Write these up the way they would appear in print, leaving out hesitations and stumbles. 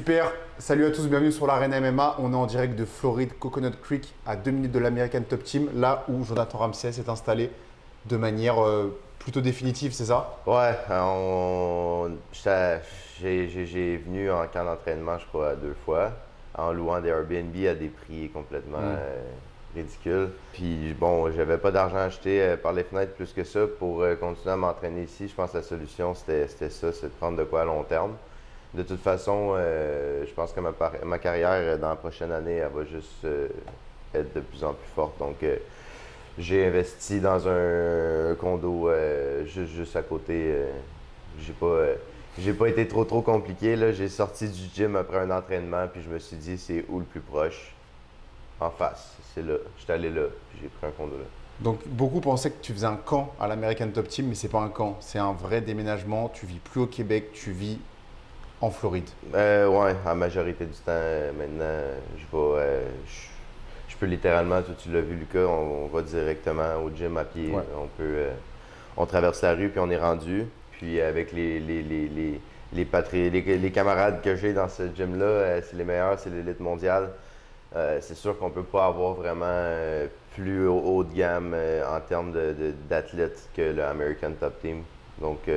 Super, salut à tous, bienvenue sur l'Arène MMA. On est en direct de Floride, Coconut Creek, à 2 minutes de l'American Top Team, là où Jonathan Ramsey s'est installé de manière plutôt définitive, c'est ça? Ouais, j'ai venu en camp d'entraînement, je crois, 2 fois, en louant des Airbnb à des prix complètement ridicules. Puis bon, j'avais pas d'argent acheté par les fenêtres plus que ça pour continuer à m'entraîner ici. Je pense que la solution, c'était ça, c'est de prendre de quoi à long terme. De toute façon, je pense que ma carrière dans la prochaine année, elle va juste être de plus en plus forte. Donc, j'ai investi dans un condo juste à côté. J'ai pas été trop compliqué, là. J'ai sorti du gym après un entraînement, puis je me suis dit, c'est où le plus proche? En face, c'est là. J'étais allé là, puis j'ai pris un condo là. Donc beaucoup pensaient que tu faisais un camp à l'American Top Team, mais c'est pas un camp, c'est un vrai déménagement. Tu vis plus au Québec, tu vis en Floride. Ouais, la majorité du temps, maintenant, je vais. Je peux littéralement, toi, tu l'as vu, Lucas, on va directement au gym à pied. Ouais. On traverse la rue, puis on est rendu. Puis avec les camarades que j'ai dans ce gym-là, c'est les meilleurs, c'est l'élite mondiale. C'est sûr qu'on peut pas avoir vraiment plus haut de gamme en termes d'athlètes que l'American Top Team. Donc,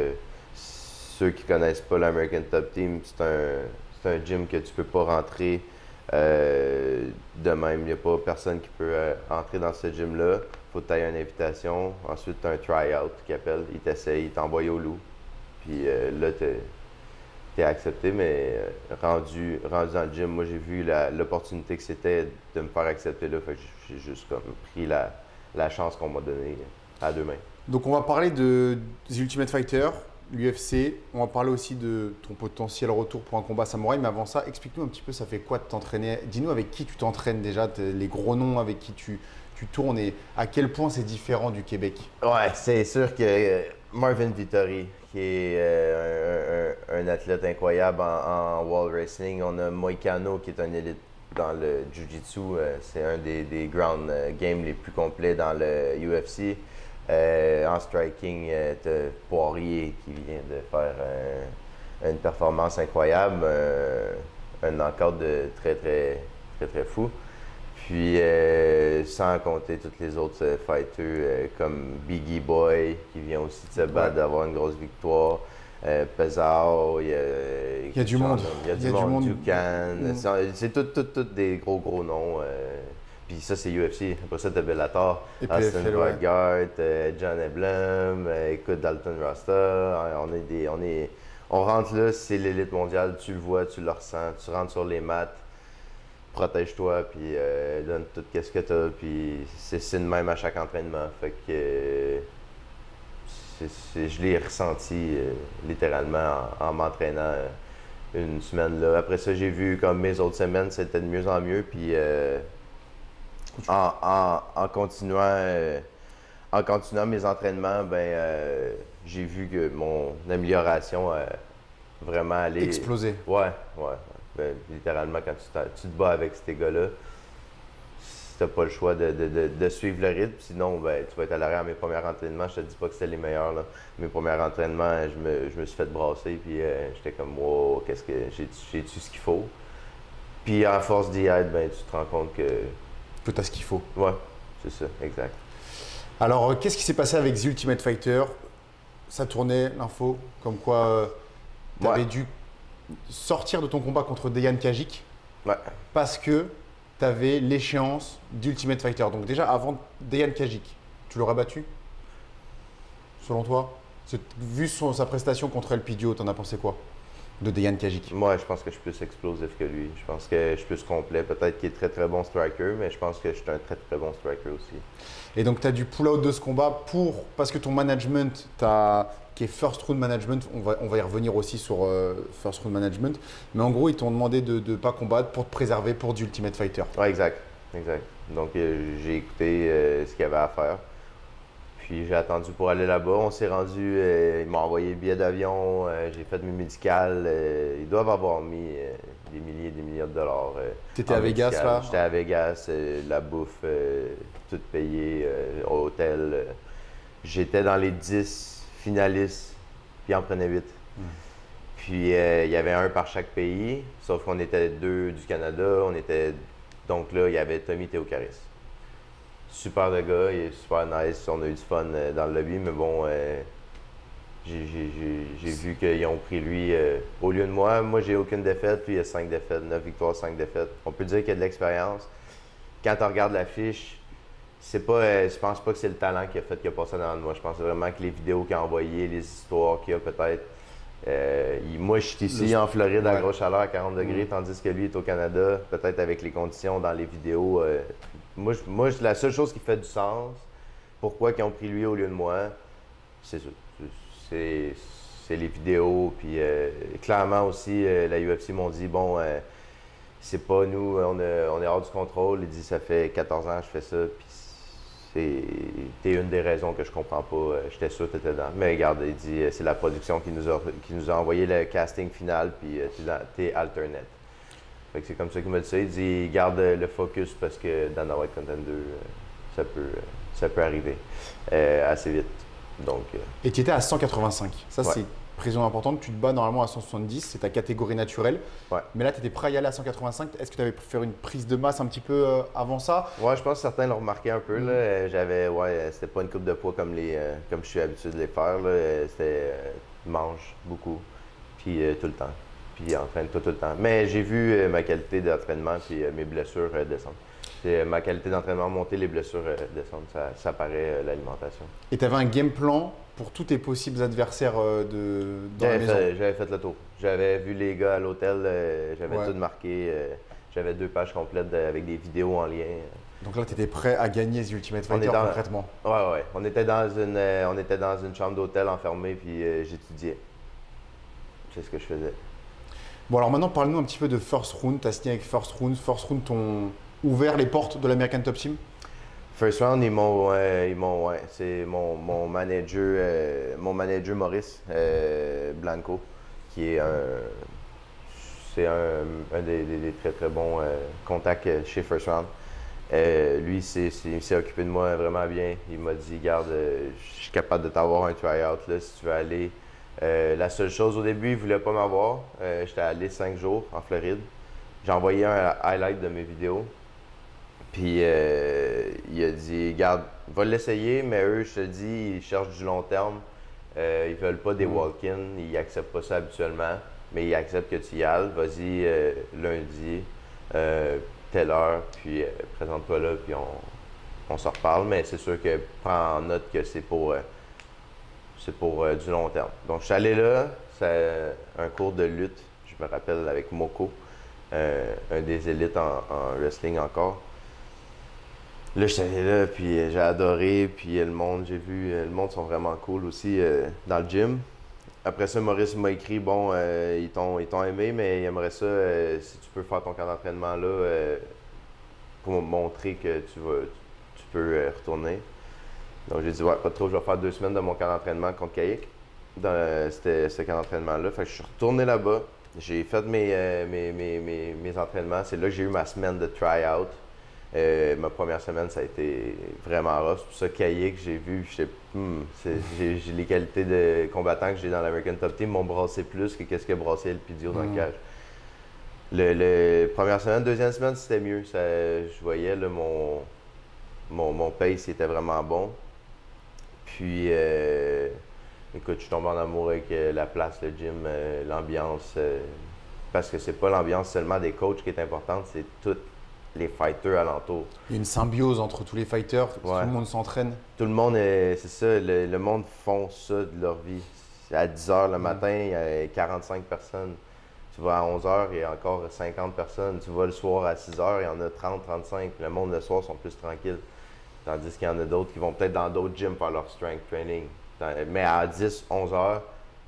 ceux qui connaissent pas l'American Top Team, c'est un gym que tu peux pas rentrer de même. Il n'y a pas personne qui peut entrer dans ce gym-là. Il faut que tu aies une invitation. Ensuite, tu as un try-out qui appelle. Il t'essaye, il t'envoie au loup. Puis là, t'es accepté, mais rendu dans le gym, moi j'ai vu l'opportunité que c'était de me faire accepter là. Fait que j'ai juste comme pris la chance qu'on m'a donnée à deux mains. Donc on va parler des Ultimate Fighter, l'UFC. On va parler aussi de ton potentiel retour pour un combat samouraï. Mais avant ça, explique-nous un petit peu, ça fait quoi de t'entraîner? Dis-nous avec qui tu t'entraînes déjà, les gros noms avec qui tu tournes et à quel point c'est différent du Québec. Ouais, c'est sûr que Marvin Vittori, qui est un athlète incroyable en wall wrestling. On a Moïcano, qui est un élite dans le jiu-jitsu. C'est un des ground games les plus complets dans le UFC. En striking, t'as Poirier qui vient de faire une performance incroyable, un knockout de très fou. Puis sans compter tous les autres fighters comme Biggie Boy qui vient aussi de se battre, d'avoir une grosse victoire. Pesao, il y a du monde. Il y a du monde. Ducan. C'est tout des gros noms. Puis ça, c'est UFC. Après ça, t'as Bellator, Et Austin PFL, ouais. Vargart, John Eblem, écoute, Dalton Rasta. On rentre là, c'est l'élite mondiale. Tu le vois, tu le ressens. Tu rentres sur les mattes, protège-toi, puis donne tout ce que t'as. Puis c'est le même à chaque entraînement. Fait que je l'ai ressenti littéralement en m'entraînant une semaine là. Après ça, j'ai vu comme mes autres semaines, c'était de mieux en mieux. Puis en continuant mes entraînements, j'ai vu que mon amélioration a vraiment allé. Explosé. Ouais. Ben, littéralement, quand tu te bats avec ces gars-là, t'as pas le choix de suivre le rythme, sinon tu vas être à l'arrière à mes premiers entraînements. Je te dis pas que c'était les meilleurs, là. Mes premiers entraînements, je me suis fait brasser, puis j'étais comme wow, qu'est-ce que j'ai-tu ce qu'il faut? Puis à force d'y être, tu te rends compte que. Que tu as ce qu'il faut. Ouais, c'est ça, exact. Alors, qu'est-ce qui s'est passé avec The Ultimate Fighter? Ça tournait l'info comme quoi tu avais dû sortir de ton combat contre Dejan Kajic parce que tu avais l'échéance d'Ultimate Fighter. Donc déjà, avant Dejan Kajic, tu l'aurais battu? Selon toi? Vu sa prestation contre El Pidio, t'en as pensé quoi? De Dejan Kajic? Moi, je pense que je suis plus explosif que lui. Je pense que je suis plus complet. Peut-être qu'il est très bon striker, mais je pense que je suis un très bon striker aussi. Et donc, tu as dû pull out de ce combat parce que ton management, qui est First Round Management, on va y revenir aussi sur First Round Management, mais en gros, ils t'ont demandé de ne pas combattre pour te préserver pour du Ultimate Fighter. Ouais, exact. Donc, j'ai écouté ce qu'il y avait à faire. Puis j'ai attendu pour aller là-bas. On s'est rendu, ils m'ont envoyé le billet d'avion, j'ai fait mes médicales. Ils doivent avoir mis des milliers et des milliers de dollars. T'étais à Vegas là? J'étais à Vegas, la bouffe, tout payé, hôtel. J'étais dans les 10 finalistes, puis ils en prenaient 8. Puis il y avait un par chaque pays, sauf qu'on était 2 du Canada. Donc là, il y avait Tommy Théocaris. Super de gars, il est super nice. On a eu du fun dans le lobby, mais bon, j'ai vu qu'ils ont pris lui au lieu de moi. Moi, j'ai aucune défaite, puis il y a 5 défaites, 9 victoires, 5 défaites. On peut dire qu'il y a de l'expérience. Quand tu regardes la fiche, c'est pas, je pense pas que c'est le talent qui a fait qu'il a passé dans moi. Je pense vraiment que les vidéos qu'il a envoyées, les histoires qu'il a peut-être. Moi, je suis ici en Floride à grosse chaleur à 40 degrés, tandis que lui est au Canada, peut-être avec les conditions dans les vidéos. Moi, la seule chose qui fait du sens, pourquoi ils ont pris lui au lieu de moi, c'est ça. C'est les vidéos. Puis clairement aussi, la UFC m'ont dit, bon, c'est pas nous, on est hors du contrôle. Il dit, ça fait 14 ans que je fais ça, puis t'es une des raisons que je comprends pas. J'étais sûr que t'étais dedans. Mais regarde, il dit, c'est la production qui nous a envoyé le casting final, puis t'es alternate. Fait que c'est comme ça qu'il m'a dit ça. Il dit, garde le focus parce que dans la White Contender, ça peut arriver assez vite. Donc, Et tu étais à 185. Ça, ouais. c'est une précision importante. Tu te bats normalement à 170, c'est ta catégorie naturelle. Ouais. Mais là, tu étais prêt à y aller à 185. Est-ce que tu avais pu faire une prise de masse un petit peu avant ça? Ouais, je pense que certains l'ont remarqué un peu. Là. C'était pas une coupe de poids comme je suis habitué de les faire. C'était mange beaucoup, puis tout le temps. Puis entraîne-toi tout le temps. Mais j'ai vu ma qualité d'entraînement puis mes blessures descendre. Ma qualité d'entraînement monter, les blessures descendre. Ça paraît l'alimentation. Et tu avais un game plan pour tous tes possibles adversaires dans la maison? J'avais fait le tour. J'avais vu les gars à l'hôtel, j'avais tout marqué. J'avais 2 pages complètes avec des vidéos en lien. Donc là, tu étais prêt à gagner The Ultimate Fighter concrètement? Ouais. On était dans une chambre d'hôtel enfermée, puis j'étudiais. C'est ce que je faisais. Bon, alors maintenant, parle-nous un petit peu de First Round. Tu as signé avec First Round. First Round t'ont ouvert les portes de l'American Top Team? First Round, c'est mon manager Maurice Blanco, qui est un des très très bons contacts chez First Round. Lui, il s'est occupé de moi vraiment bien. Il m'a dit, garde, je suis capable de t'avoir un try-out là, si tu veux aller. La seule chose au début, il ne voulait pas m'avoir. J'étais allé 5 jours en Floride. J'ai envoyé un highlight de mes vidéos. Puis il a dit, garde, va l'essayer, mais eux, je te dis, ils cherchent du long terme. Ils veulent pas des walk-in, ils acceptent pas ça habituellement, mais ils acceptent que tu y ailles. Vas-y lundi, telle heure, puis présente-toi là, puis on s'en reparle. Mais c'est sûr que prends en note que c'est pour du long terme. Donc je suis allé là, c'est un cours de lutte, je me rappelle, avec Moko, un des élites en wrestling encore. Là, j'étais allé là, puis j'ai adoré, puis le monde, j'ai vu, le monde sont vraiment cool aussi dans le gym. Après ça, Maurice m'a écrit, bon, ils t'ont aimé, mais il aimerait ça, si tu peux faire ton camp d'entraînement là, pour me montrer que tu peux retourner. Donc j'ai dit, ouais, pas trop, je vais faire 2 semaines de mon camp d'entraînement contre Kaïk. C'était ce camp d'entraînement-là. Fait que je suis retourné là-bas, j'ai fait mes entraînements. C'est là que j'ai eu ma semaine de try-out. Ma première semaine, ça a été vraiment rough. C'est pour ça que Kaïk, j'ai vu, j'ai les qualités de combattant que j'ai dans l'American Top Team m'ont brassé plus que qu'est-ce que brassé El Pidio dans le cage. Première semaine, deuxième semaine, c'était mieux. Je voyais là, mon pace était vraiment bon. Puis, écoute, je suis tombé en amour avec la place, le gym, l'ambiance. Parce que c'est pas l'ambiance seulement des coachs qui est importante, c'est tous les fighters alentour. Il y a une symbiose entre tous les fighters, tout le monde s'entraîne. Tout le monde, c'est ça, le monde font ça de leur vie. À 10 h le matin, il y a 45 personnes. Tu vas à 11 h, il y a encore 50 personnes. Tu vas le soir à 6 h, il y en a 30, 35. Le monde le soir sont plus tranquilles. Tandis qu'il y en a d'autres qui vont peut-être dans d'autres gyms faire leur strength training. Mais à 10, 11 h,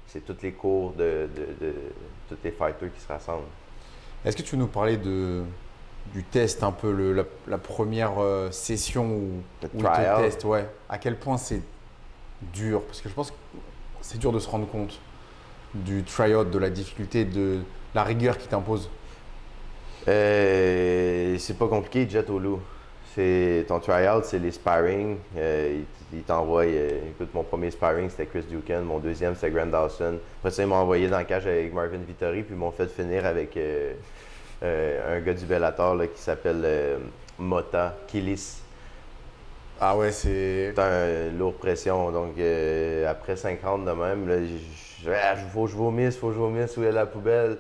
c'est tous les cours de tous les fighters qui se rassemblent. Est-ce que tu veux nous parler du test, un peu la première session où il te teste, ouais. À quel point c'est dur? Parce que je pense que c'est dur de se rendre compte du tryout, de la difficulté, de la rigueur qui t'impose. C'est pas compliqué, Jet au loup. ton tryout, c'est les sparring. Il t'envoie, écoute, mon premier sparring, c'était Chris Duquesne. Mon deuxième, c'était Grant Dawson. Après ça, ils m'ont envoyé dans la cage avec Marvin Vittori, puis ils m'ont fait finir avec un gars du Bellator là, qui s'appelle Mota Kilis. Ah ouais, c'est une lourde pression. Donc, après 50 de même, là, faut que je vomisse, où est la poubelle.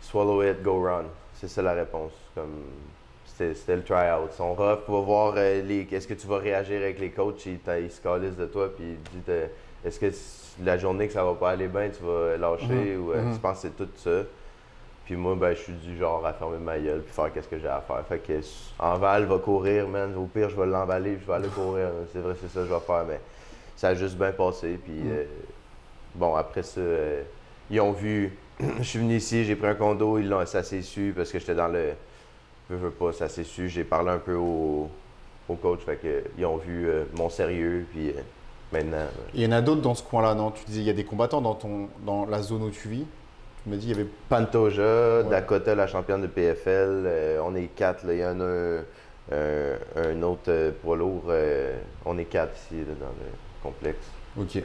Swallow it, go run. C'est ça la réponse. C'était le tryout. Ils sont rough pour voir est-ce que tu vas réagir avec les coachs. Ils se calissent de toi, puis ils disent est-ce que la journée que ça va pas aller bien, tu vas lâcher ou je pense que c'est tout ça. Puis moi, ben, je suis du genre à fermer ma gueule puis faire qu'est-ce que j'ai à faire. Fait que Enval va courir, man. Au pire, je vais l'emballer puis je vais aller courir. C'est vrai, c'est ça que je vais faire, mais ça a juste bien passé. Puis bon, après ça, ils ont vu. Je suis venu ici, j'ai pris un condo, ça s'est su parce que j'étais dans le. Je veux pas, ça s'est su. J'ai parlé un peu au coach, fait que ils ont vu mon sérieux, puis maintenant. Il y en a d'autres dans ce coin-là, non? Tu disais, il y a des combattants dans la zone où tu vis. Tu m'as dit, il y avait. Pantoja, Dakota, la championne de PFL. On est 4, là. Il y en a un autre poids lourd. On est 4 ici, là, dans le complexe. Ok.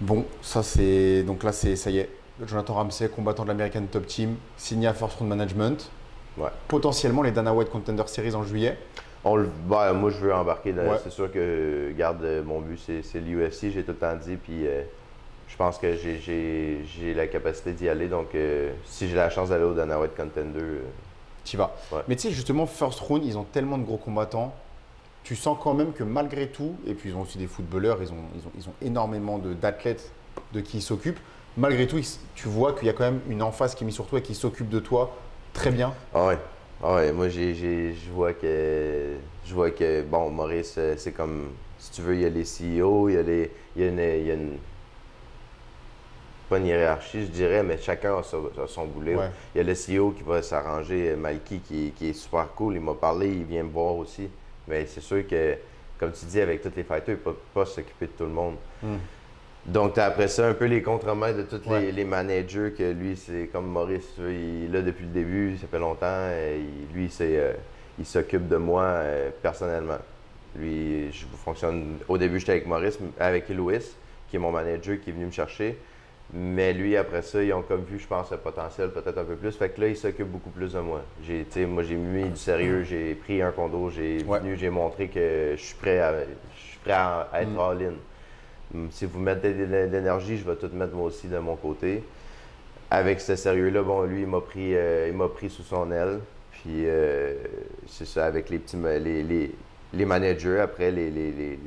Bon, ça c'est. Donc là, ça y est. Jonathan Ramsey, combattant de l'American Top Team, signé à First Round Management. Ouais. Potentiellement les Dana White Contender Series en juillet. Moi, je veux embarquer. C'est sûr que, garde, mon but, c'est l'UFC, j'ai tout le temps dit. Puis je pense que j'ai la capacité d'y aller. Donc, si j'ai la chance d'aller au Dana White Contender, tu y vas. Ouais. Mais tu sais, justement, First Round, ils ont tellement de gros combattants. Tu sens quand même que malgré tout, et puis ils ont aussi des footballeurs, ils ont énormément d'athlètes de qui ils s'occupent. Malgré tout, tu vois qu'il y a quand même une emphase qui est mise sur toi et qui s'occupe de toi très bien. Ah ouais. Moi, je vois que, bon, Maurice, c'est comme, si tu veux, il y a les CEO, il y a une pas une hiérarchie, je dirais, mais chacun a son boulet. Ouais. Il y a le CEO qui va s'arranger, Malky, qui est super cool. Il m'a parlé, il vient me voir aussi. Mais c'est sûr que, comme tu dis, avec tous les fighters, il ne peut pas s'occuper de tout le monde. Donc, tu as après ça un peu les contremaîtres de tous les managers, que lui, c'est comme Maurice, il est là depuis le début, ça fait longtemps. Lui, il s'occupe de moi personnellement. Lui, je fonctionne. Au début, j'étais avec Maurice, avec Louis, qui est mon manager, qui est venu me chercher. Mais lui, après ça, ils ont comme vu, je pense, le potentiel peut-être un peu plus. Fait que là, il s'occupe beaucoup plus de moi. Moi, j'ai mis du sérieux, j'ai pris un condo, j'ai montré que je suis prêt à être all-in. Si vous mettez de l'énergie, je vais tout mettre moi aussi de mon côté. Avec ce sérieux-là, bon, lui, il m'a pris sous son aile. Puis c'est ça, avec les managers, après les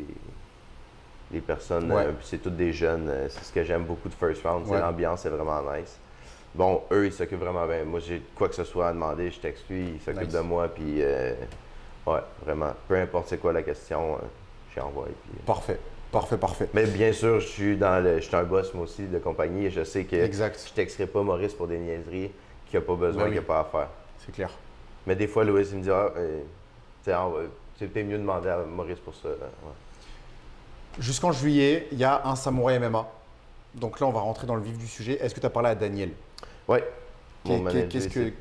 personnes, c'est toutes des jeunes. C'est ce que j'aime beaucoup de First Round. L'ambiance est vraiment nice. Bon, eux, ils s'occupent vraiment bien. Moi, j'ai quoi que ce soit à demander, je texte lui, il s'occupe de moi. Puis, vraiment, peu importe c'est quoi la question, j'y envoie. Puis, Parfait. Mais bien sûr, je suis un boss, moi aussi, de compagnie. Et je sais que je ne texterai pas Maurice pour des niaiseries qu'il n'a pas besoin, qu'il n'a pas à faire. C'est clair. Mais des fois, Louis, il me dit c'était mieux de demander à Maurice pour ça. Jusqu'en juillet, il y a un Samouraï MMA. Donc là, on va rentrer dans le vif du sujet. Est-ce que tu as parlé à Daniel? Oui. Qu'est-ce qui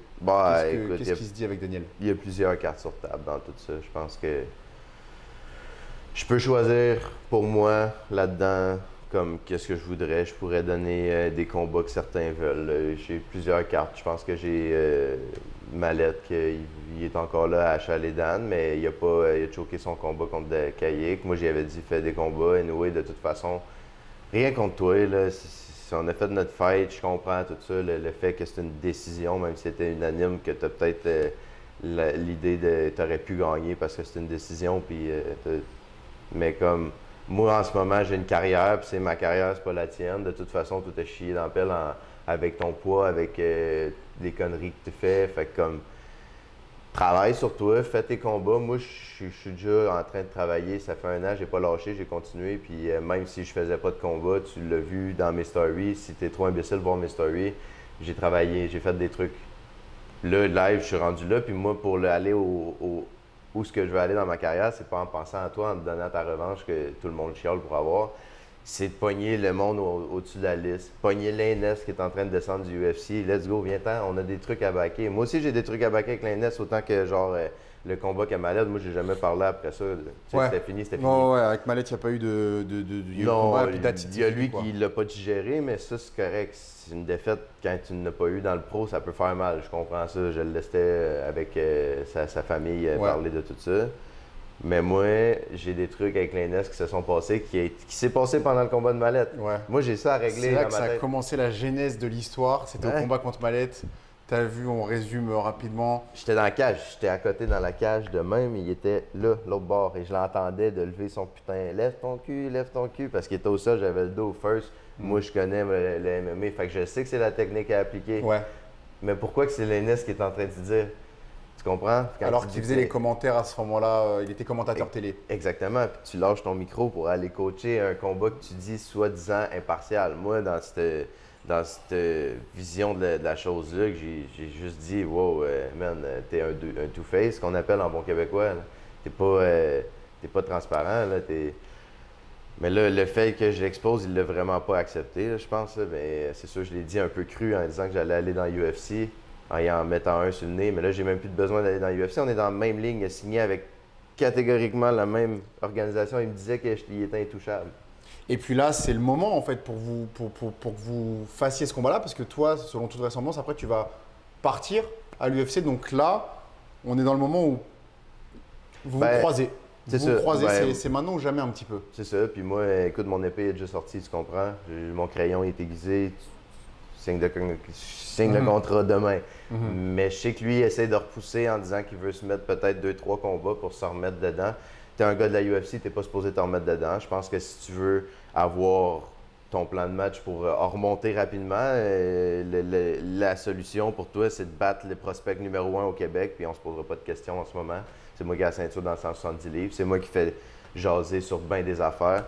se dit avec Daniel? Il y a plusieurs cartes sur table dans tout ça. Je pense que je peux choisir pour moi là-dedans comme qu'est-ce que je voudrais. Je pourrais donner des combats que certains veulent. J'ai plusieurs cartes. Je pense que j'ai Mallette, il est encore là à Achalédan, mais il a choqué son combat contre Kaïk. Moi, j'y avais dit fais des combats. Anyway, de toute façon, rien contre toi. Là, si on a fait notre fight, je comprends tout ça. Le fait que c'est une décision, même si c'était unanime, que tu as peut-être l'idée de tu aurais pu gagner parce que c'est une décision. Puis, mais comme moi, en ce moment, j'ai une carrière, puis c'est ma carrière, c'est pas la tienne. De toute façon, tout est chié dans la pelle avec ton poids, avec les conneries que tu fais. Fait que comme, travaille sur toi, fais tes combats. Moi, je suis déjà en train de travailler. Ça fait 1 an, j'ai pas lâché, j'ai continué. Puis même si je faisais pas de combat, tu l'as vu dans mes stories. Si tu es trop imbécile de voir mes stories, j'ai travaillé, j'ai fait des trucs. Là, live, je suis rendu là. Puis moi, pour aller où ce que je veux aller dans ma carrière, c'est pas en pensant à toi, en te donnant ta revanche que tout le monde chiale pour avoir. c'est de pogner le monde au-dessus de la liste. Pogner l'Ines qui est en train de descendre du UFC. Let's go, viens-t'en, on a des trucs à backer. Moi aussi, j'ai des trucs à backer avec l'Ines, autant que genre le combat Kamaled. Moi, j'ai jamais parlé après ça. C'était fini, c'était fini. Ouais, avec Mallet, il n'y a pas eu de combat. Il y a lui qui l'a pas digéré, mais ça, c'est correct. C'est une défaite quand tu ne l'as pas eu dans le pro, ça peut faire mal. Je comprends ça. Je le laissais avec sa famille parler de tout ça. Mais moi, j'ai des trucs avec l'Ines qui se sont passés, qui s'est passé pendant le combat de Mallette. Ouais. Moi, j'ai ça à régler. C'est là que ça a commencé la genèse de l'histoire. C'était au combat contre Mallette. T'as vu, on résume rapidement. J'étais dans la cage. J'étais à côté dans la cage de même. Il était là, l'autre bord. Et je l'entendais de lever son putain. Lève ton cul, lève ton cul. Parce qu'il était au sol, j'avais le dos first. Moi, je connais le MMA. Fait que je sais que c'est la technique à appliquer. Ouais. Mais pourquoi que c'est l'Ines qui est en train de te dire? Tu comprends? Alors qu'il faisait les commentaires à ce moment-là, il était commentateur télé. Exactement. Puis tu lâches ton micro pour aller coacher un combat que tu dis soi-disant impartial. Moi, dans cette vision de la chose-là, que j'ai juste dit, wow, man, t'es un two-face, qu'on appelle en bon québécois. T'es pas transparent. Là, Mais là, le fait que je l'expose, il l'a vraiment pas accepté, là, je pense. Là. Mais c'est sûr, je l'ai dit un peu cru en disant que j'allais aller dans l'UFC. En mettant un sur le nez, mais là, j'ai même plus de besoin d'aller dans l'UFC. On est dans la même ligne, il a signé avec catégoriquement la même organisation. Il me disait qu'il était intouchable. Et puis là, c'est le moment en fait pour que vous fassiez ce combat-là, parce que toi, selon toute vraisemblance, après tu vas partir à l'UFC. Donc là, on est dans le moment où vous vous croisez. C'est maintenant ou jamais un petit peu. C'est ça. Puis moi, écoute, mon épée est déjà sortie, tu comprends? Mon crayon est aiguisé. Signe le contrat demain. Mais je sais que lui essaie de repousser en disant qu'il veut se mettre peut-être 2-3 combats pour se remettre dedans. Tu es un gars de la UFC, tu n'es pas supposé te remettre dedans. Je pense que si tu veux avoir ton plan de match pour remonter rapidement, la solution pour toi, c'est de battre le prospect numéro 1 au Québec, puis on se posera pas de questions en ce moment. C'est moi qui ai la ceinture dans 170 livres. C'est moi qui fais jaser sur bien des affaires.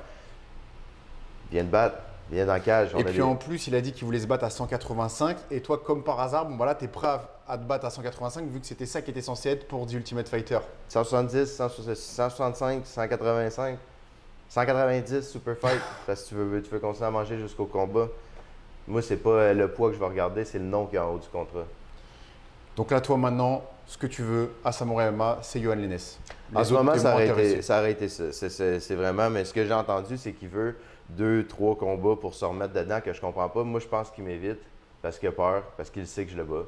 Viens te battre. Viens dans la cage. Et puis en plus, il a dit qu'il voulait se battre à 185. Et toi, comme par hasard, bon, voilà, tu es prêt à te battre à 185 vu que c'était ça qui était censé être pour The Ultimate Fighter. 170, 165, 185, 190 Super Fight. Parce que tu veux continuer à manger jusqu'au combat. Moi, c'est pas le poids que je vais regarder, c'est le nom qui est en haut du contrat. Donc là, toi, maintenant, ce que tu veux à Samouraï MMA, c'est Yohan Lennes. En ce moment, ça aurait été ça. C'est vraiment, mais ce que j'ai entendu, c'est qu'il veut 2-3 combats pour se remettre dedans que je comprends pas. Moi, je pense qu'il m'évite parce qu'il a peur, parce qu'il sait que je le bats.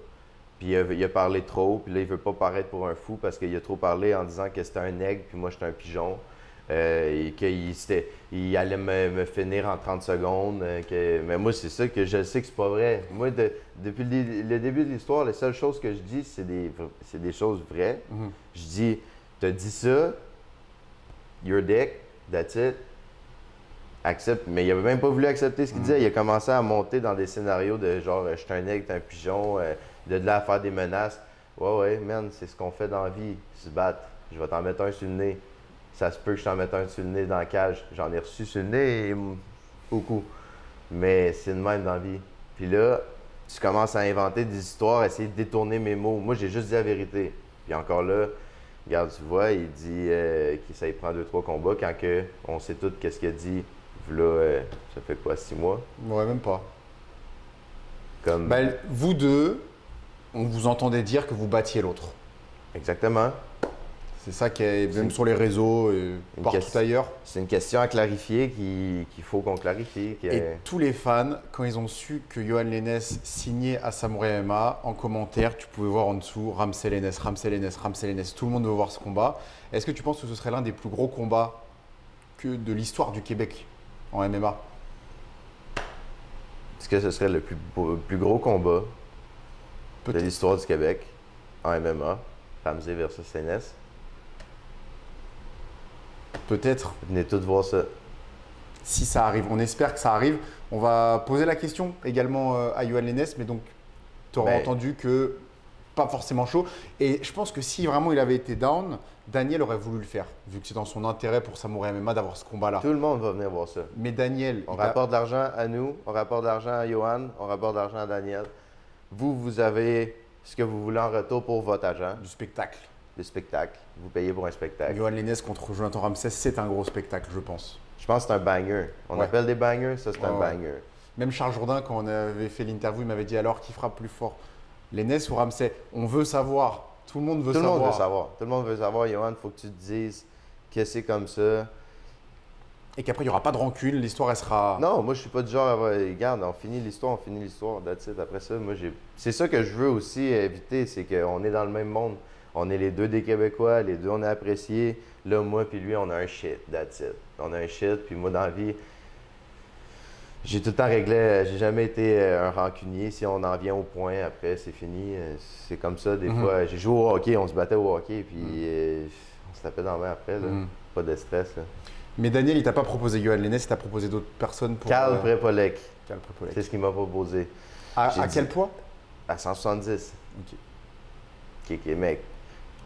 Puis il a parlé trop, puis là, il veut pas paraître pour un fou parce qu'il a trop parlé en disant que c'était un aigle, puis moi, j'étais un pigeon. Et qu'il allait me finir en 30 secondes. Mais moi, c'est ça que je sais que c'est pas vrai. Moi, depuis le début de l'histoire, les seules choses que je dis, c'est des choses vraies. Je dis, t'as dit ça, your dick, that's it. Accepte. Mais il avait même pas voulu accepter ce qu'il disait. Il a commencé à monter dans des scénarios de genre, je suis un aigle, t'es un pigeon, de là à faire des menaces. Ouais, man, c'est ce qu'on fait dans la vie, se battre. Je vais t'en mettre un sur le nez. Ça se peut que je t'en mette un sur le nez dans la cage. J'en ai reçu sur le nez et beaucoup. Mais c'est de même dans la vie. Puis là, tu commences à inventer des histoires, à essayer de détourner mes mots. Moi, j'ai juste dit la vérité. Puis encore là, regarde, tu vois, il dit qu'il ça y prend 2-3 combats quand que on sait tout qu'est-ce qu'il a dit. Là, ça fait quoi, 6 mois? Ouais, même pas. Ben, vous deux, on vous entendait dire que vous battiez l'autre. Exactement. C'est ça qui est, même sur les réseaux et partout ailleurs. C'est une question à clarifier qu'il faut qu'on clarifie. Et tous les fans, quand ils ont su que Yohan Lennes signait à Samouraï MMA, en commentaire, tu pouvais voir en dessous Ramsey Lennes, Ramsey Lennes, Ramsey Lennes. Tout le monde veut voir ce combat. Est-ce que tu penses que ce serait l'un des plus gros combats de l'histoire du Québec en MMA? Est-ce que ce serait le plus gros combat de l'histoire du Québec en MMA? Ramsey versus Lennes? Peut-être. Venez tous voir ça. Si ça arrive, on espère que ça arrive. On va poser la question également à Yohan Lennes, mais donc tu auras entendu que pas forcément chaud. Et je pense que si vraiment il avait été down, Daniel aurait voulu le faire, vu que c'est dans son intérêt pour Samouraï MMA d'avoir ce combat-là. Tout le monde va venir voir ça. Mais Daniel… On rapporte de l'argent à nous, on rapporte de l'argent à Yohan, on rapporte de l'argent à Daniel. Vous avez ce que vous voulez en retour pour votre argent. Du spectacle. Du spectacle. Vous payez pour un spectacle. Yohan Lennes contre Jonathan Ramsey, c'est un gros spectacle, je pense. Je pense que c'est un banger. On appelle des bangers, ça c'est un banger. Même Charles Jourdain, quand on avait fait l'interview, il m'avait dit alors qui frappe plus fort, Lennes ou Ramsey? On veut savoir. Tout le monde veut savoir. Tout le monde veut savoir. Tout le monde veut savoir, Johan, il faut que tu te dises que c'est comme ça. Et qu'après, il n'y aura pas de rancune, l'histoire, elle sera… Non, moi, je suis pas du genre, regarde, on finit l'histoire, that's it. Après ça, moi, c'est ça que je veux aussi éviter, c'est qu'on est dans le même monde. On est les deux des Québécois, les deux, on est appréciés. Là, moi puis lui, on a un shit, that's it. On a un shit, puis moi, dans la vie, j'ai tout le temps réglé, j'ai jamais été un rancunier. Si on en vient au point, après, c'est fini. C'est comme ça, des fois. J'ai joué au hockey, on se battait au hockey, puis on se tapait dans la main après, là. Pas de stress, là. Mais Daniel, il t'a pas proposé Yoann Lennes, il t'a proposé d'autres personnes pour… Carl Prepolec. C'est ce qu'il m'a proposé. À quel poids? À 170. OK. OK, mec.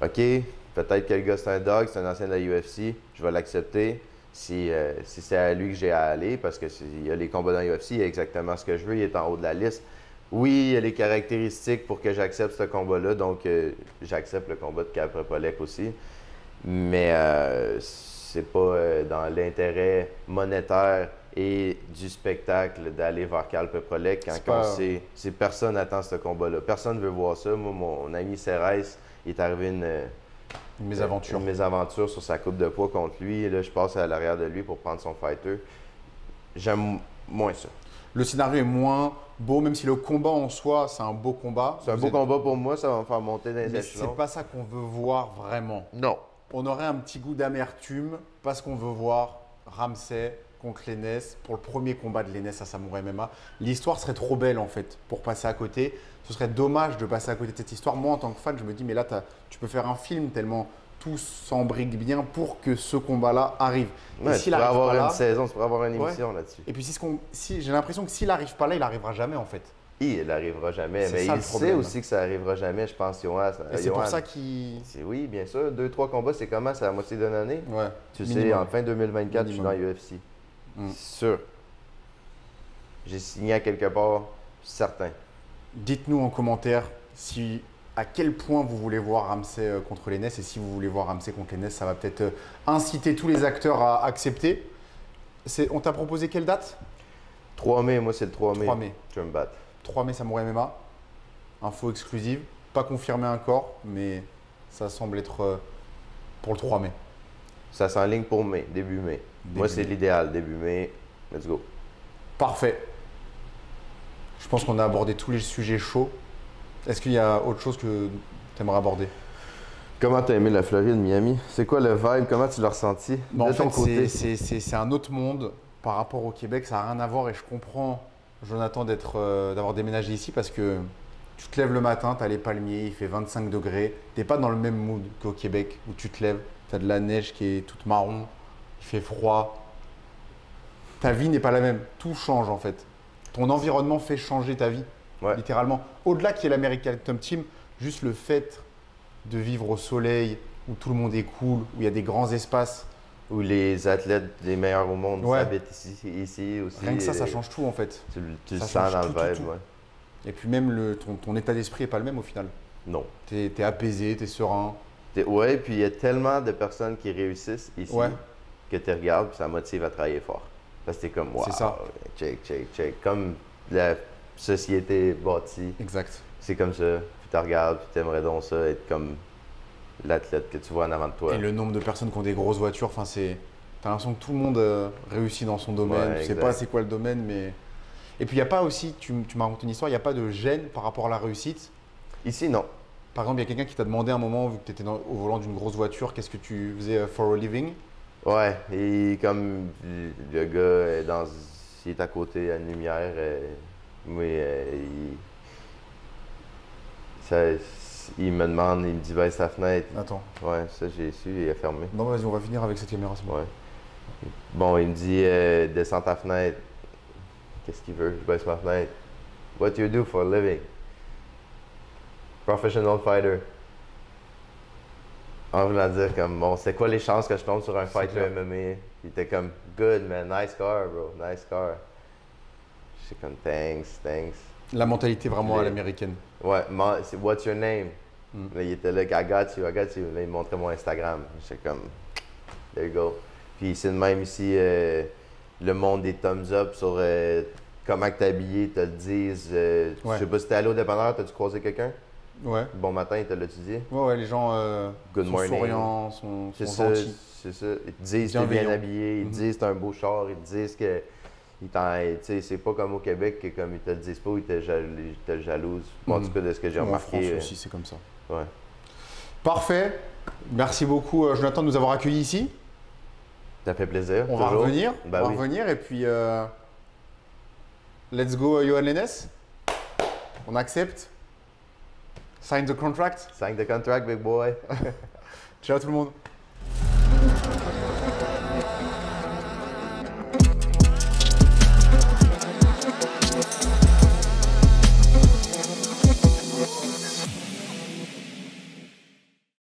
OK, peut-être que le gars, c'est un dog, c'est un ancien de la UFC. Je vais l'accepter si c'est à lui que j'ai à aller, parce qu'il y a les combats dans la UFC, il y a exactement ce que je veux, il est en haut de la liste. Oui, il y a les caractéristiques pour que j'accepte ce combat-là, donc j'accepte le combat de Carl Prepolec aussi. Mais c'est pas dans l'intérêt monétaire et du spectacle d'aller vers Carl Prepolec quand on sait personne n'attend ce combat-là. Personne ne veut voir ça. Moi, mon ami Cérès, il est arrivé une mésaventure sur sa coupe de poids contre lui. Et là, je passe à l'arrière de lui pour prendre son fighter. J'aime moins ça. Le scénario est moins beau, même si le combat en soi, c'est un beau combat. C'est un beau combat pour moi, ça va me faire monter dans les échelons. Mais c'est pas ça qu'on veut voir vraiment. Non. On aurait un petit goût d'amertume parce qu'on veut voir Ramsey contre Lennes pour le premier combat de Lennes à Samouraï MMA. L'histoire serait trop belle en fait pour passer à côté. Ce serait dommage de passer à côté de cette histoire. Moi, en tant que fan, je me dis, mais là, tu peux faire un film tellement tout s'embrique bien pour que ce combat-là arrive. Ouais, tu pourrais avoir une saison, tu pourrais avoir une émission là-dessus. Et puis, j'ai l'impression que s'il n'arrive pas là, il n'arrivera jamais en fait. Il n'arrivera jamais, mais il sait aussi que ça n'arrivera jamais, je pense, Johan. Et c'est pour ça qu'il… Oui, bien sûr. 2-3 combats, c'est comment? C'est à la moitié d'une année? Ouais. Tu sais, en fin 2024, je suis dans l'UFC. C'est sûr. J'ai signé à quelque part, certain. Dites-nous en commentaire à quel point vous voulez voir Ramsey contre Lennes, et si vous voulez voir Ramsey contre Lennes, ça va peut-être inciter tous les acteurs à accepter. On t'a proposé quelle date? 3 mai, moi c'est le 3 mai. 3 mai. Tu vas me battre. 3 mai Samouraï MMA. Info exclusive. Pas confirmé encore, mais ça semble être pour le 3 mai. Ça s'enligne pour mai, début mai. Moi c'est l'idéal, début mai. Let's go. Parfait. Je pense qu'on a abordé tous les sujets chauds. Est-ce qu'il y a autre chose que tu aimerais aborder? Comment tu as aimé la Floride, Miami? C'est quoi le vibe? Comment tu l'as ressenti? En fait, c'est un autre monde par rapport au Québec. Ça n'a rien à voir et je comprends, Jonathan, d'avoir déménagé ici parce que tu te lèves le matin, tu as les palmiers, il fait 25 degrés. Tu n'es pas dans le même mood qu'au Québec où tu te lèves, tu as de la neige qui est toute marron, il fait froid. Ta vie n'est pas la même. Tout change en fait. Ton environnement fait changer ta vie. Ouais. Littéralement. Au-delà qui est l'American Top Team, juste le fait de vivre au soleil, où tout le monde est cool, où il y a des grands espaces. Où les athlètes les meilleurs au monde habitent ici aussi. Rien que ça change tout en fait. Tu le sens dans le vibe, ouais. Et puis même ton état d'esprit n'est pas le même au final. Non. Tu es apaisé, tu es serein. Ouais, puis il y a tellement de personnes qui réussissent ici que tu regardes et ça motive à travailler fort. Parce que t'es comme, wow, c'est ça. Check. Comme la société bâtie. Exact. C'est comme ça. Puis tu regardes, puis tu aimerais donc ça, être comme l'athlète que tu vois en avant de toi. Et le nombre de personnes qui ont des grosses voitures, enfin c'est… T'as l'impression que tout le monde réussit dans son domaine. Ouais, tu sais pas c'est quoi le domaine, mais… Et puis il n'y a pas aussi, tu m'as raconté une histoire, il n'y a pas de gêne par rapport à la réussite. Ici, non. Par exemple, il y a quelqu'un qui t'a demandé à un moment, vu que tu étais au volant d'une grosse voiture, qu'est-ce que tu faisais for a living? Ouais, et comme le gars il est à côté à une lumière, il me demande, il me dit baisse ta fenêtre. Attends. Ouais, ça j'ai su, il a fermé. Non, vas-y, on va finir avec cette caméra. Ouais. Bon, il me dit descends ta fenêtre. Qu'est-ce qu'il veut? Je baisse ma fenêtre. What do you do for a living? Professional fighter. En voulant dire comme, bon, c'est quoi les chances que je tombe sur un fighter MMA? Il était comme, good man, nice car bro, nice car. J'étais comme, thanks. La mentalité vraiment à l'américaine. Ouais, c'est what's your name? Là, il était là, I got you. Là, il me montrait mon Instagram. J'étais comme, there you go. Puis c'est de même ici, le monde des thumbs up sur comment tu es habillé, te le disent. Je sais pas si t'es allé au dépanneur, t'as-tu croisé quelqu'un? Ouais. Bon matin, ils te l'as-tu dit? Ouais, les gens Good sont morning. souriants, sont gentils. C'est ça. Ils te disent que t'es bien habillé, ils te disent que t'as un beau char, ils te disent que. C'est pas comme au Québec, que comme ils te le disent pas, ils te jalousent. En tout cas, de ce que j'ai remarqué. En France aussi, c'est comme ça. Ouais. Parfait. Merci beaucoup, Jonathan, de nous avoir accueillis ici. Ça fait plaisir. On va revenir. On va revenir et puis let's go, Yohan Lennes. On accepte. Sign the contract. Sign the contract, big boy. Ciao tout le monde.